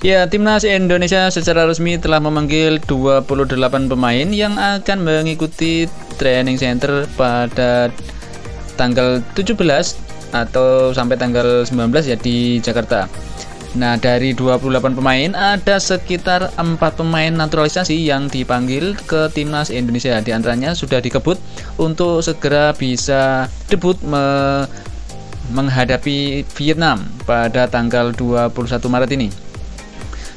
Ya, Timnas Indonesia secara resmi telah memanggil 28 pemain yang akan mengikuti training center pada tanggal 17 atau sampai tanggal 19 ya di Jakarta. Nah, dari 28 pemain ada sekitar 4 pemain naturalisasi yang dipanggil ke Timnas Indonesia. Di antaranya sudah dikebut untuk segera bisa debut menghadapi Vietnam pada tanggal 21 Maret ini.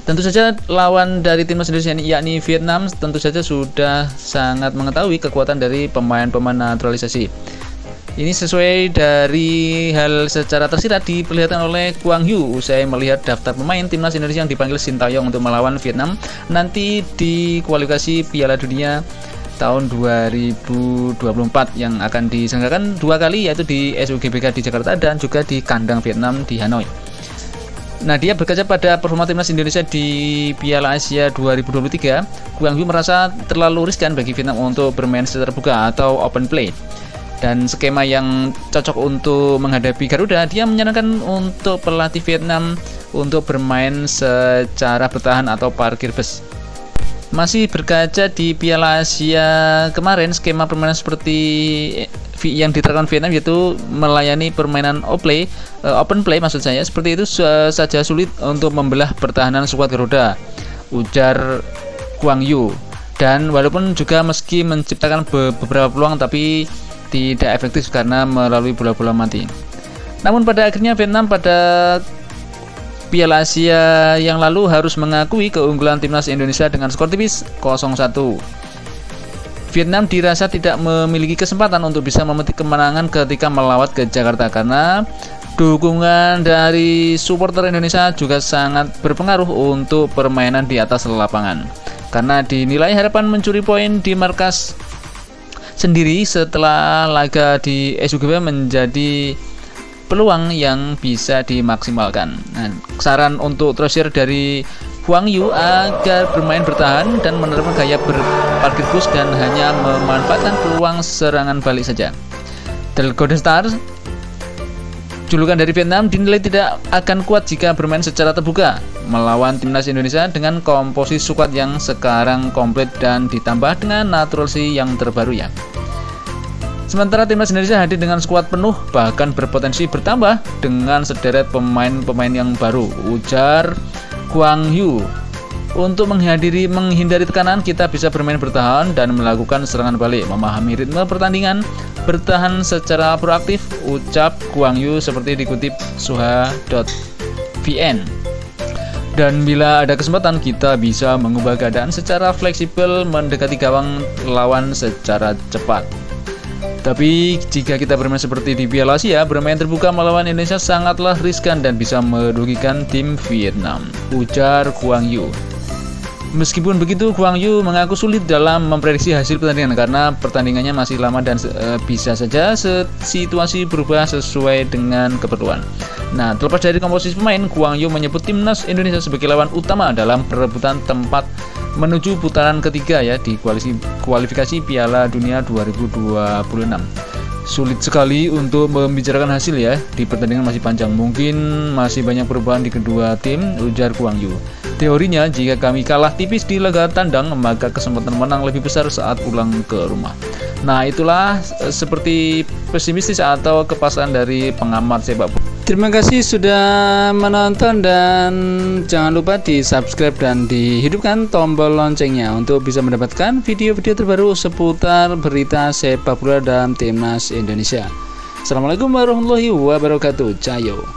Tentu saja lawan dari Timnas Indonesia yakni Vietnam tentu saja sudah sangat mengetahui kekuatan dari pemain-pemain naturalisasi. Ini sesuai dari hal secara tersirat diperlihatkan oleh Kwang Yu usai melihat daftar pemain Timnas Indonesia yang dipanggil Sintayong untuk melawan Vietnam nanti di kualifikasi Piala Dunia tahun 2024 yang akan diselenggarakan 2 kali, yaitu di SUGBK di Jakarta dan juga di kandang Vietnam di Hanoi. Nah, dia berkaca pada performa Timnas Indonesia di Piala Asia 2023, Kwang Yu merasa terlalu riskan bagi Vietnam untuk bermain secara terbuka atau open play. Dan skema yang cocok untuk menghadapi Garuda, dia menyarankan untuk pelatih Vietnam untuk bermain secara bertahan atau parkir bus. Masih berkaca di Piala Asia kemarin, skema permainan seperti yang diterapkan Vietnam yaitu melayani permainan open play maksud saya, seperti itu saja sulit untuk membelah pertahanan skuad Garuda, ujar Kwang Yu. Dan walaupun juga meski menciptakan beberapa peluang tapi tidak efektif karena melalui bola-bola mati. Namun pada akhirnya Vietnam pada Piala Asia yang lalu harus mengakui keunggulan Timnas Indonesia dengan skor tipis 0-1. Vietnam dirasa tidak memiliki kesempatan untuk bisa memetik kemenangan ketika melawat ke Jakarta karena dukungan dari supporter Indonesia juga sangat berpengaruh untuk permainan di atas lapangan. Karena dinilai harapan mencuri poin di markas sendiri setelah laga di SUGB menjadi peluang yang bisa dimaksimalkan. Nah, saran untuk Trosier dari Kwang Yu agar bermain bertahan dan menerapkan gaya berparkir bus dan hanya memanfaatkan peluang serangan balik saja. The Golden Stars, julukan dari Vietnam, dinilai tidak akan kuat jika bermain secara terbuka melawan Timnas Indonesia dengan komposisi skuad yang sekarang komplit dan ditambah dengan naturalisasi yang terbaru ya. Sementara Timnas Indonesia hadir dengan skuad penuh, bahkan berpotensi bertambah dengan sederet pemain-pemain yang baru, ujar Kwang Yu. Untuk menghindari tekanan, kita bisa bermain bertahan dan melakukan serangan balik, memahami ritme pertandingan, bertahan secara proaktif, ucap Kwang Yu seperti dikutip Suha.vn. Dan bila ada kesempatan, kita bisa mengubah keadaan secara fleksibel, mendekati gawang lawan secara cepat. Tapi jika kita bermain seperti di Piala Asia, bermain terbuka melawan Indonesia sangatlah riskan dan bisa merugikan tim Vietnam, ujar Kwang Yu. Meskipun begitu, Kwang Yu mengaku sulit dalam memprediksi hasil pertandingan karena pertandingannya masih lama dan bisa saja situasi berubah sesuai dengan keperluan. Nah, terlepas dari komposisi pemain, Kwang Yu menyebut Timnas Indonesia sebagai lawan utama dalam perebutan tempat menuju putaran ketiga ya di kualifikasi Piala Dunia 2026. Sulit sekali untuk membicarakan hasil ya, di pertandingan masih panjang, mungkin masih banyak perubahan di kedua tim, ujar Kwang Yu. Teorinya, jika kami kalah tipis di laga tandang, maka kesempatan menang lebih besar saat pulang ke rumah. Nah, itulah seperti pesimistis atau kepastian dari pengamat sepak bola. Terima kasih sudah menonton dan jangan lupa di subscribe dan dihidupkan tombol loncengnya untuk bisa mendapatkan video-video terbaru seputar berita sepak bola dalam Timnas Indonesia. Assalamualaikum warahmatullahi wabarakatuh. Cayo.